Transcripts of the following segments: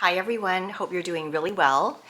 Hi everyone, hope you're doing really well.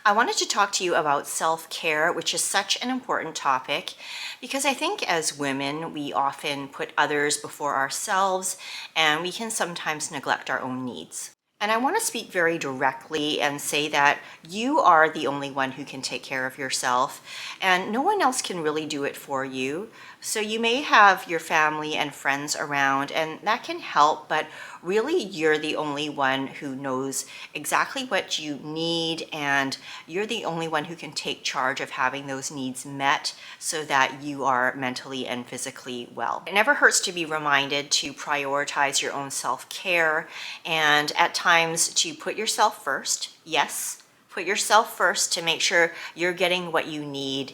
I wanted to talk to you about self-care, which is such an important topic because I think as women, we often put others before ourselves and we can sometimes neglect our own needs. And I want to speak very directly and say that you are the only one who can take care of yourself, and no one else can really do it for you. So you may have your family and friends around, and that can help, but really you're the only one who knows exactly what you need, and you're the only one who can take charge of having those needs met so that you are mentally and physically well. It never hurts to be reminded to prioritize your own self-care and at times to put yourself first. Yes, put yourself first to make sure you're getting what you need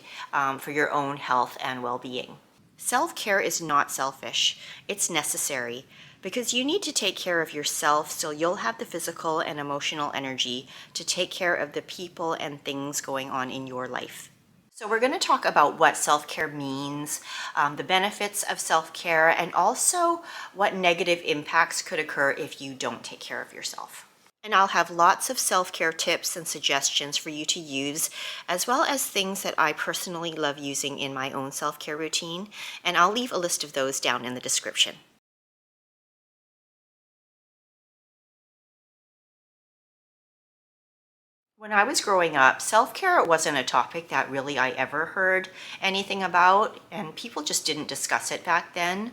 for your own health and well-being. Self-care is not selfish, it's necessary because you need to take care of yourself so you'll have the physical and emotional energy to take care of the people and things going on in your life. So we're going to talk about what self-care means, the benefits of self-care, and also what negative impacts could occur if you don't take care of yourself. And I'll have lots of self-care tips and suggestions for you to use, as well as things that I personally love using in my own self-care routine, and I'll leave a list of those down in the description. When I was growing up, self-care wasn't a topic that really I ever heard anything about, and people just didn't discuss it back then.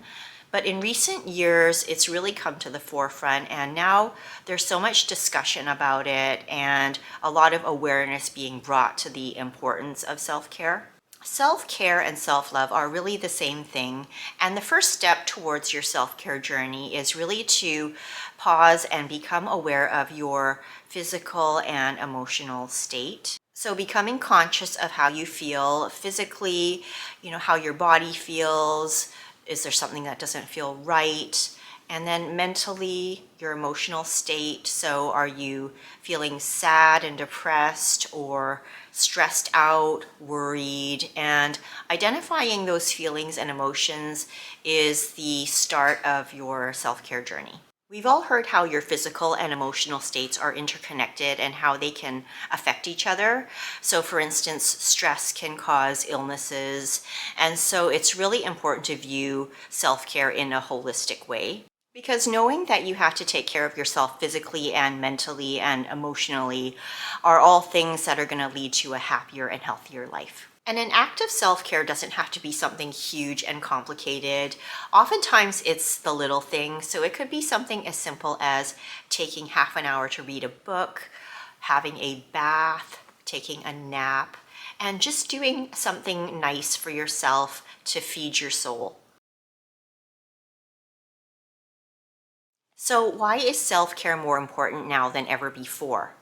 But in recent years, it's really come to the forefront, and now there's so much discussion about it and a lot of awareness being brought to the importance of self-care. Self-care and self-love are really the same thing, and the first step towards your self-care journey is really to pause and become aware of your physical and emotional state. So becoming conscious of how you feel physically, how your body feels, is there something that doesn't feel right? And then mentally, your emotional state. So are you feeling sad and depressed or stressed out, worried? And identifying those feelings and emotions is the start of your self-care journey. We've all heard how your physical and emotional states are interconnected and how they can affect each other. So for instance, stress can cause illnesses. And so it's really important to view self-care in a holistic way. Because knowing that you have to take care of yourself physically and mentally and emotionally are all things that are going to lead to a happier and healthier life. And an act of self-care doesn't have to be something huge and complicated. Oftentimes it's the little things. So it could be something as simple as taking half an hour to read a book, having a bath, taking a nap, and just doing something nice for yourself to feed your soul. So why is self-care more important now than ever before?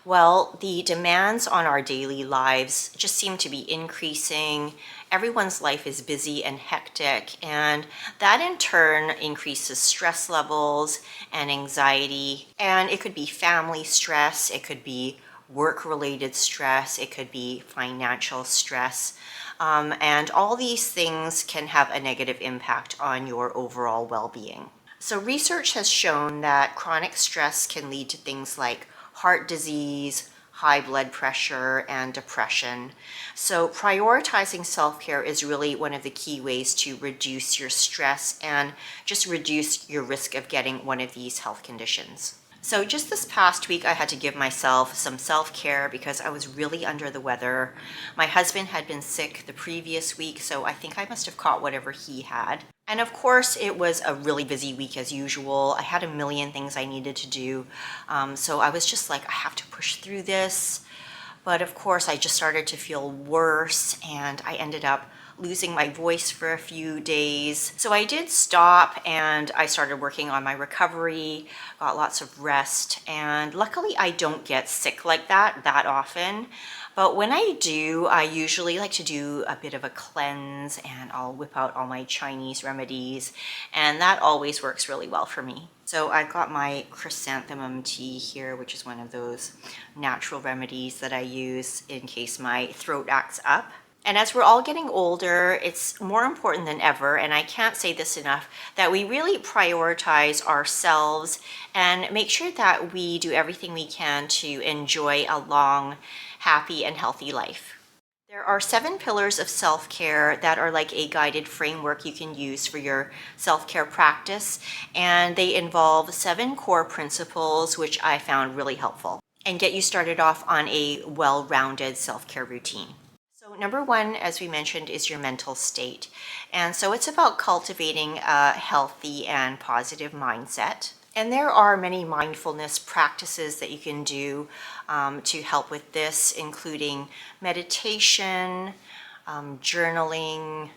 Well, the demands on our daily lives just seem to be increasing. Everyone's life is busy and hectic, and that in turn increases stress levels and anxiety. And it could be family stress, it could be work-related stress, it could be financial stress. And all these things can have a negative impact on your overall well-being. So research has shown that chronic stress can lead to things like heart disease, high blood pressure, and depression. So prioritizing self-care is really one of the key ways to reduce your stress and just reduce your risk of getting one of these health conditions. So just this past week, I had to give myself some self-care because I was really under the weather. My husband had been sick the previous week, so I think I must have caught whatever he had. And of course, it was a really busy week as usual. I had a million things I needed to do. So I was just like, I have to push through this. But of course, I just started to feel worse and I ended up losing my voice for a few days. So I did stop and I started working on my recovery, got lots of rest, and luckily I don't get sick like that often. But when I do, I usually like to do a bit of a cleanse and I'll whip out all my Chinese remedies, and that always works really well for me. So I've got my chrysanthemum tea here, which is one of those natural remedies that I use in case my throat acts up. And as we're all getting older, it's more important than ever, and I can't say this enough, that we really prioritize ourselves and make sure that we do everything we can to enjoy a long, happy, and healthy life. There are 7 pillars of self-care that are like a guided framework you can use for your self-care practice, and they involve 7 core principles, which I found really helpful and get you started off on a well-rounded self-care routine. So number 1, as we mentioned, is your mental state. And so it's about cultivating a healthy and positive mindset. And there are many mindfulness practices that you can do to help with this, including meditation, journaling,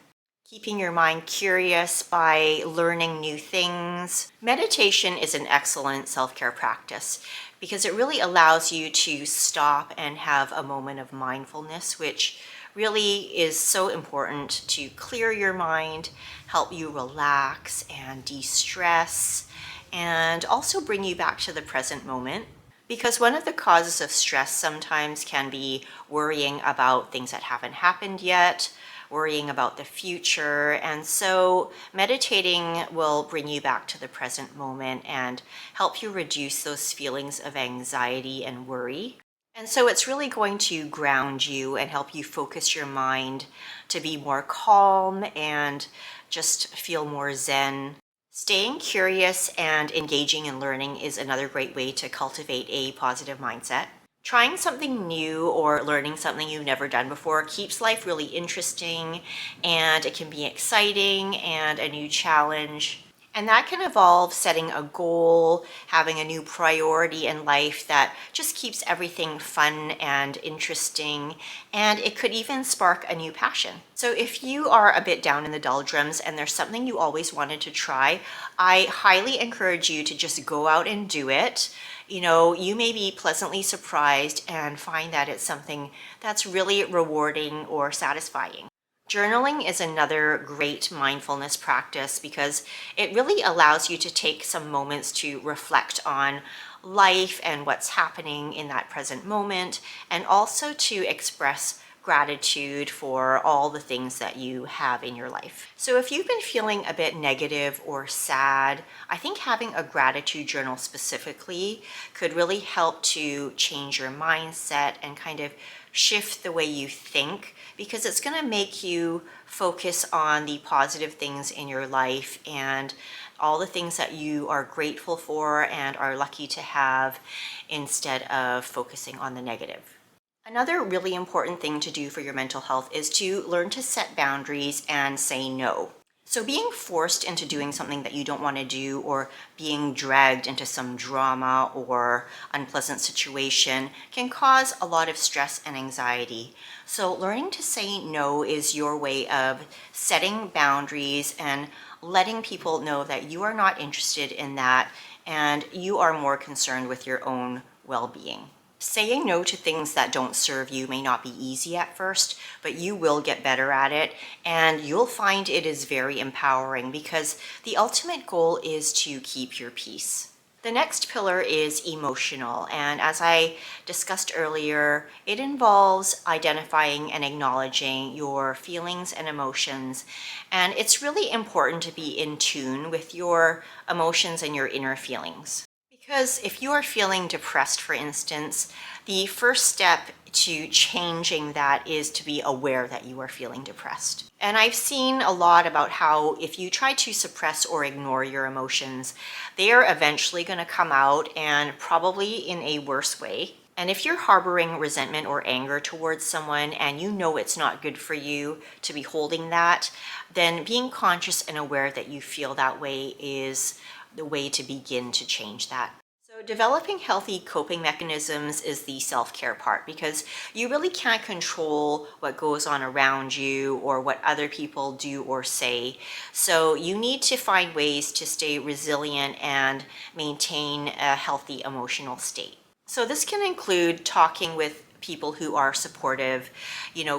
keeping your mind curious by learning new things. Meditation is an excellent self-care practice because it really allows you to stop and have a moment of mindfulness, which really is so important to clear your mind, help you relax and de-stress, and also bring you back to the present moment. Because one of the causes of stress sometimes can be worrying about things that haven't happened yet, worrying about the future. And so meditating will bring you back to the present moment and help you reduce those feelings of anxiety and worry. And so it's really going to ground you and help you focus your mind to be more calm and just feel more zen. Staying curious and engaging in learning is another great way to cultivate a positive mindset. Trying something new or learning something you've never done before keeps life really interesting, and it can be exciting and a new challenge. And that can involve setting a goal, having a new priority in life that just keeps everything fun and interesting, and it could even spark a new passion. So if you are a bit down in the doldrums and there's something you always wanted to try, I highly encourage you to just go out and do it. You know, you may be pleasantly surprised and find that it's something that's really rewarding or satisfying. Journaling is another great mindfulness practice because it really allows you to take some moments to reflect on life and what's happening in that present moment, and also to express gratitude for all the things that you have in your life. So if you've been feeling a bit negative or sad, I think having a gratitude journal specifically could really help to change your mindset and kind of shift the way you think, because it's going to make you focus on the positive things in your life and all the things that you are grateful for and are lucky to have, instead of focusing on the negative. Another really important thing to do for your mental health is to learn to set boundaries and say no. So being forced into doing something that you don't want to do, or being dragged into some drama or unpleasant situation, can cause a lot of stress and anxiety. So learning to say no is your way of setting boundaries and letting people know that you are not interested in that and you are more concerned with your own well-being. Saying no to things that don't serve you may not be easy at first, but you will get better at it, and you'll find it is very empowering because the ultimate goal is to keep your peace. The next pillar is emotional, and as I discussed earlier, it involves identifying and acknowledging your feelings and emotions, and it's really important to be in tune with your emotions and your inner feelings. Because if you are feeling depressed, for instance, the first step to changing that is to be aware that you are feeling depressed. And I've seen a lot about how if you try to suppress or ignore your emotions, they are eventually going to come out, and probably in a worse way. And if you're harboring resentment or anger towards someone and you know it's not good for you to be holding that, then being conscious and aware that you feel that way is the way to begin to change that. So developing healthy coping mechanisms is the self-care part, because you really can't control what goes on around you or what other people do or say. So you need to find ways to stay resilient and maintain a healthy emotional state. So this can include talking with people who are supportive,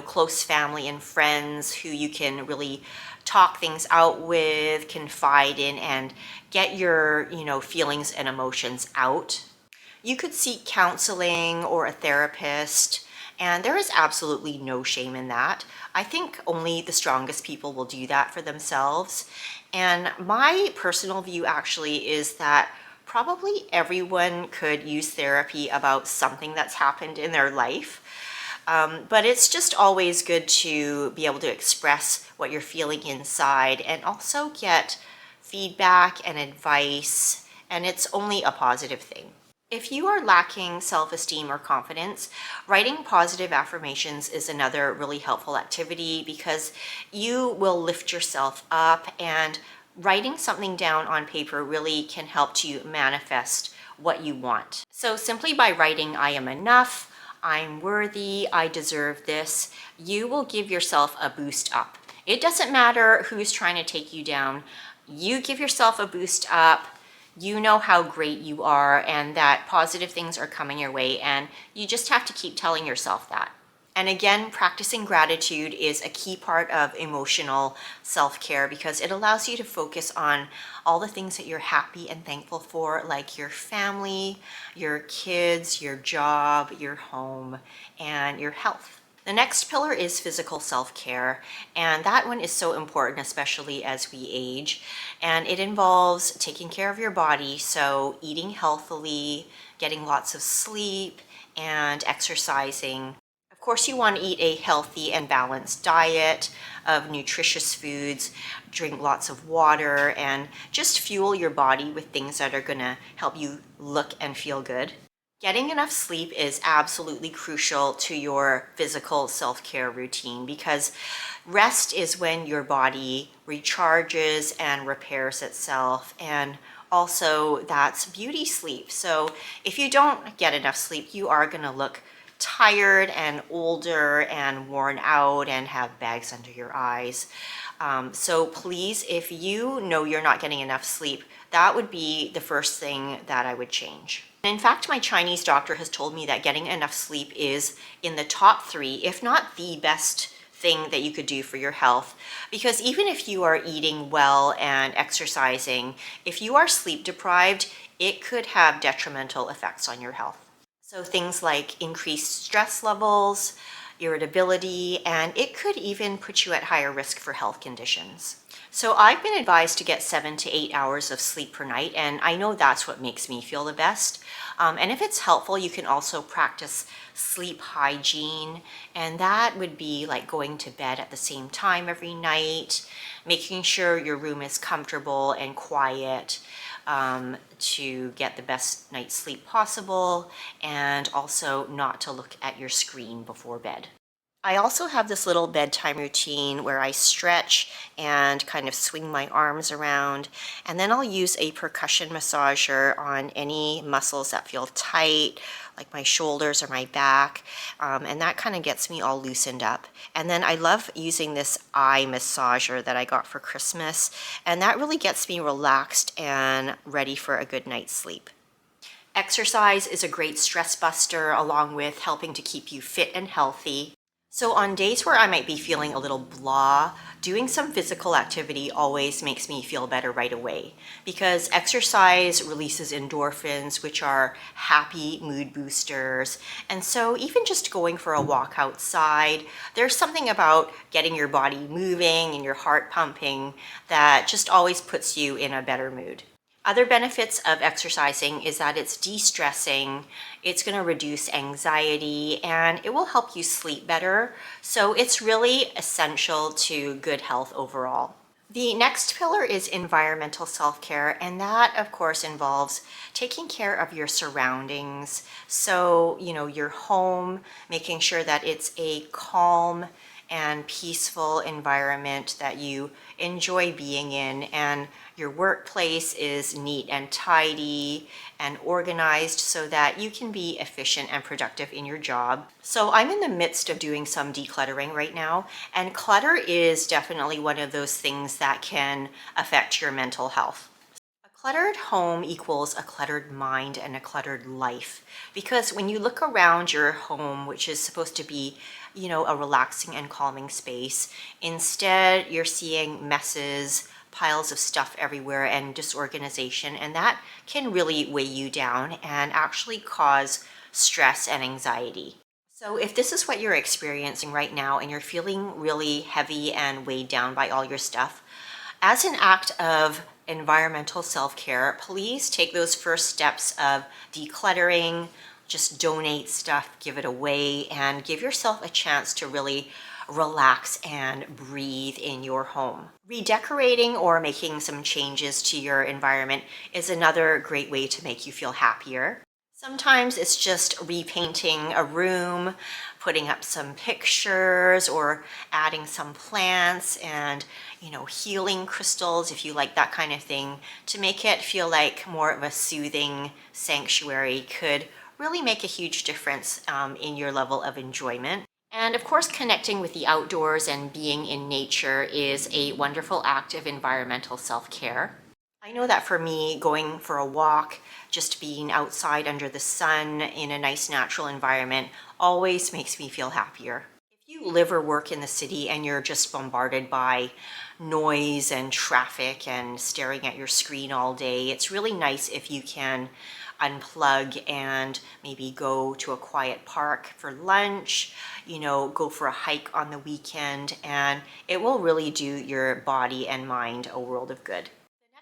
close family and friends who you can really talk things out with, confide in, and get your, feelings and emotions out. You could seek counseling or a therapist, And there is absolutely no shame in that. I think only the strongest people will do that for themselves. And my personal view actually is that probably everyone could use therapy about something that's happened in their life. But it's just always good to be able to express what you're feeling inside and also get feedback and advice, and it's only a positive thing. If you are lacking self-esteem or confidence, writing positive affirmations is another really helpful activity because you will lift yourself up, and writing something down on paper really can help to manifest what you want. So simply by writing, I am enough, I'm worthy, I deserve this, you will give yourself a boost up. It doesn't matter who's trying to take you down. You give yourself a boost up. You know how great you are and that positive things are coming your way, and you just have to keep telling yourself that. And again, practicing gratitude is a key part of emotional self-care because it allows you to focus on all the things that you're happy and thankful for, like your family, your kids, your job, your home, and your health. The next pillar is physical self-care, and that one is so important, especially as we age. And it involves taking care of your body, so eating healthily, getting lots of sleep, and exercising. Of course, you want to eat a healthy and balanced diet of nutritious foods, drink lots of water, and just fuel your body with things that are going to help you look and feel good. Getting enough sleep is absolutely crucial to your physical self-care routine because rest is when your body recharges and repairs itself, and also that's beauty sleep. So if you don't get enough sleep, you are going to look tired and older and worn out and have bags under your eyes. So please, if you know you're not getting enough sleep, that would be the first thing that I would change. In fact, my Chinese doctor has told me that getting enough sleep is in the top 3, if not the best thing that you could do for your health. Because even if you are eating well and exercising, if you are sleep deprived, it could have detrimental effects on your health. So things like increased stress levels, irritability, and it could even put you at higher risk for health conditions. So I've been advised to get 7 to 8 hours of sleep per night, and I know that's what makes me feel the best. And if it's helpful, you can also practice sleep hygiene, and that would be like going to bed at the same time every night, making sure your room is comfortable and quiet, to get the best night's sleep possible, and also not to look at your screen before bed. I also have this little bedtime routine where I stretch and kind of swing my arms around, and then I'll use a percussion massager on any muscles that feel tight, like my shoulders or my back, and that kind of gets me all loosened up. And then I love using this eye massager that I got for Christmas, and that really gets me relaxed and ready for a good night's sleep. Exercise is a great stress buster along with helping to keep you fit and healthy. So on days where I might be feeling a little blah, doing some physical activity always makes me feel better right away because exercise releases endorphins, which are happy mood boosters. And so even just going for a walk outside, there's something about getting your body moving and your heart pumping that just always puts you in a better mood. Other benefits of exercising is that it's de-stressing, it's going to reduce anxiety, and it will help you sleep better. So it's really essential to good health overall. The next pillar is environmental self-care, and that of course involves taking care of your surroundings. So, your home, making sure that it's a calm and peaceful environment that you enjoy being in, and your workplace is neat and tidy and organized so that you can be efficient and productive in your job. So I'm in the midst of doing some decluttering right now, and clutter is definitely one of those things that can affect your mental health. A cluttered home equals a cluttered mind and a cluttered life. Because when you look around your home, which is supposed to be, a relaxing and calming space, instead you're seeing messes, piles of stuff everywhere, and disorganization, and that can really weigh you down and actually cause stress and anxiety. So, if this is what you're experiencing right now and you're feeling really heavy and weighed down by all your stuff, as an act of environmental self care, please take those first steps of decluttering, just donate stuff, give it away, and give yourself a chance to really relax and breathe in your home. Redecorating or making some changes to your environment is another great way to make you feel happier. Sometimes it's just repainting a room, putting up some pictures, or adding some plants and, healing crystals if you like that kind of thing to make it feel like more of a soothing sanctuary could really make a huge difference in your level of enjoyment. And of course, connecting with the outdoors and being in nature is a wonderful act of environmental self care. I know that for me, going for a walk, just being outside under the sun in a nice natural environment always makes me feel happier. If you live or work in the city and you're just bombarded by noise and traffic and staring at your screen all day, it's really nice if you can unplug and maybe go to a quiet park for lunch, go for a hike on the weekend, and it will really do your body and mind a world of good.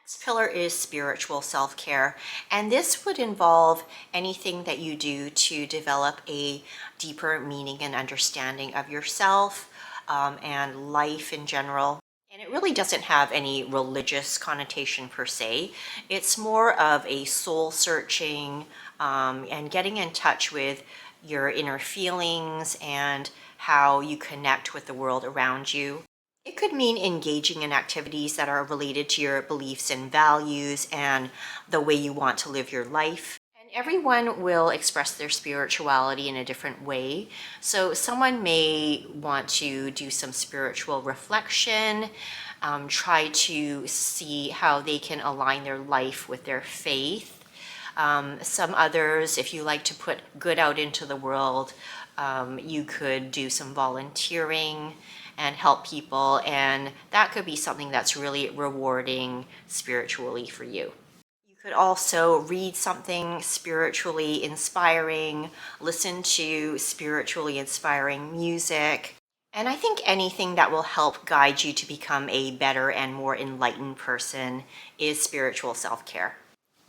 Next pillar is spiritual self care, and this would involve anything that you do to develop a deeper meaning and understanding of yourself and life in general. And it really doesn't have any religious connotation per se. It's more of a soul searching and getting in touch with your inner feelings and how you connect with the world around you. It could mean engaging in activities that are related to your beliefs and values and the way you want to live your life. And everyone will express their spirituality in a different way. So, someone may want to do some spiritual reflection, try to see how they can align their life with their faith. Some others, if you like to put good out into the world, you could do some volunteering and help people, and that could be something that's really rewarding spiritually for you. You could also read something spiritually inspiring, listen to spiritually inspiring music, and I think anything that will help guide you to become a better and more enlightened person is spiritual self care.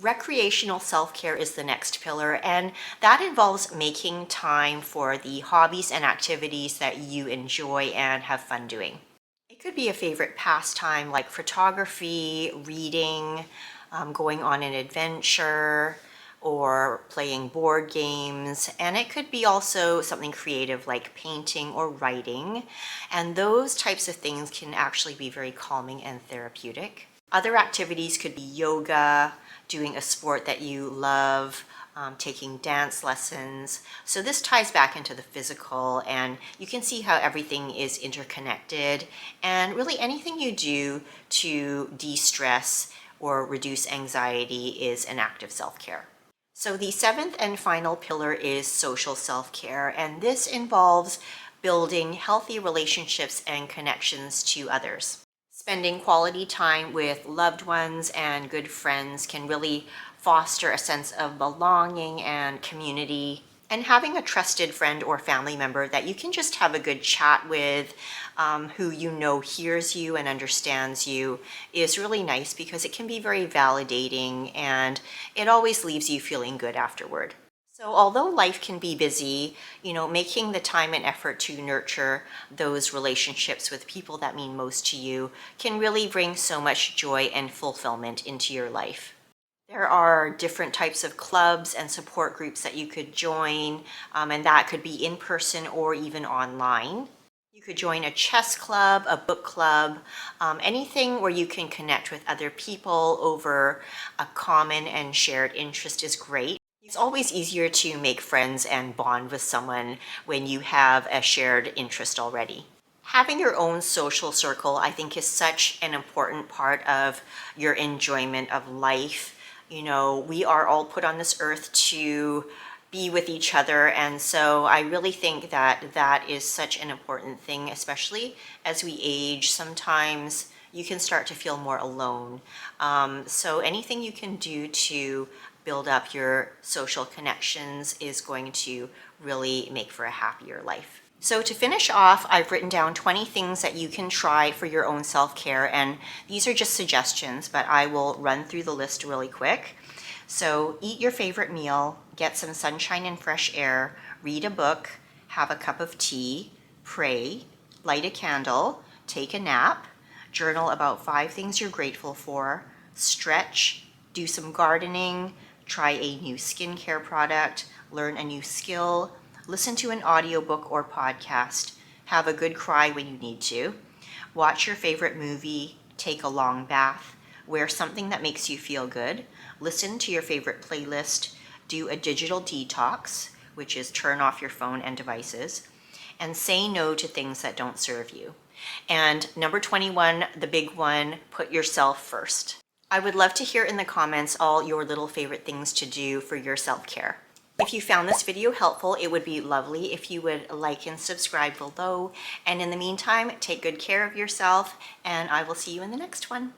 Recreational self care is the next pillar, and that involves making time for the hobbies and activities that you enjoy and have fun doing. It could be a favorite pastime like photography, reading, going on an adventure, or playing board games. And it could be also something creative like painting or writing. And those types of things can actually be very calming and therapeutic. Other activities could be yoga, doing a sport that you love, taking dance lessons. So this ties back into the physical, and you can see how everything is interconnected. And really, anything you do to de stress or reduce anxiety is an act of self care. So, the seventh and final pillar is social self care, and this involves building healthy relationships and connections to others. Spending quality time with loved ones and good friends can really foster a sense of belonging and community. And having a trusted friend or family member that you can just have a good chat with, who hears you and understands you, is really nice because it can be very validating and it always leaves you feeling good afterward. So, although life can be busy, making the time and effort to nurture those relationships with people that mean most to you can really bring so much joy and fulfillment into your life. There are different types of clubs and support groups that you could join, and that could be in person or even online. You could join a chess club, a book club, anything where you can connect with other people over a common and shared interest is great. It's always easier to make friends and bond with someone when you have a shared interest already. Having your own social circle, I think, is such an important part of your enjoyment of life. We are all put on this earth to be with each other, and so I really think that that is such an important thing, especially as we age. Sometimes you can start to feel more alone. So anything you can do to build up your social connections is going to really make for a happier life. So to finish off, I've written down 20 things that you can try for your own self-care, and these are just suggestions, but I will run through the list really quick. So eat your favorite meal, get some sunshine and fresh air, read a book, have a cup of tea, pray, light a candle, take a nap, journal about 5 things you're grateful for, stretch, do some gardening, try a new skincare product, learn a new skill, listen to an audiobook or podcast, have a good cry when you need to, watch your favorite movie, take a long bath, wear something that makes you feel good, listen to your favorite playlist, do a digital detox, which is turn off your phone and devices, and say no to things that don't serve you. And number 21, the big one, put yourself first. I would love to hear in the comments all your little favorite things to do for your self-care. If you found this video helpful, it would be lovely if you would like and subscribe below. And in the meantime, take good care of yourself, and I will see you in the next one.